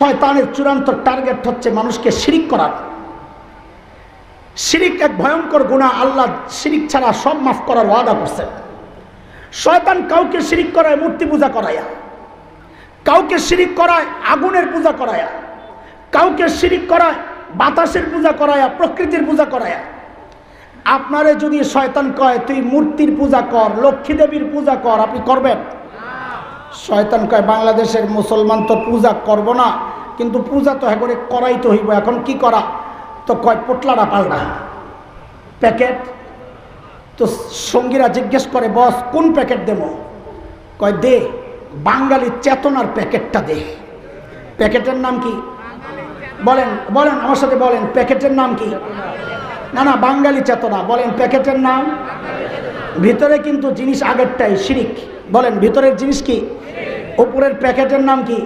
শয়তানের চূড়ান্ত টার্গেট হচ্ছে মানুষকে শিরিক করার। শিরিক এক ভয়ঙ্কর গুনাহ। আল্লাহ শিরিক ছাড়া সব মাফ করার ওয়াদা করছেন। শয়তান কাউকে শিরিক করায় মূর্তি পূজা করায়া, কাউকে শিরিক করায় আগুনের পূজা করায়া, কাউকে শিরিক করায় বাতাসের পূজা করায়া, প্রকৃতির পূজা করায়া। আপনারে যদি শয়তান কয় তুই মূর্তির পূজা কর, লক্ষ্মী দেবীর পূজা কর, আপনি করবেন? শয়তান কয় বাংলাদেশের মুসলমান তো পূজা করব না, কিন্তু পূজা তো করে করাই তো হইব, এখন কি করা? তো কয় পোটলাটা পাল্টা প্যাকেট। তো সঙ্গীরা জিজ্ঞেস করে বস কোন প্যাকেট দেব? কয় দে বাঙালি চেতনার প্যাকেটটা দে। প্যাকেটের নাম কি? বলেন বলেন আমার সাথে বলেন, প্যাকেটের নাম কি? না না, বাঙালি চেতনা। বলেন প্যাকেটের নাম। ভিতরে কিন্তু জিনিস আগেরটাই শিরিক। বলেন ভিতরের জিনিস কি? উপরের প্যাকেটের নাম কি?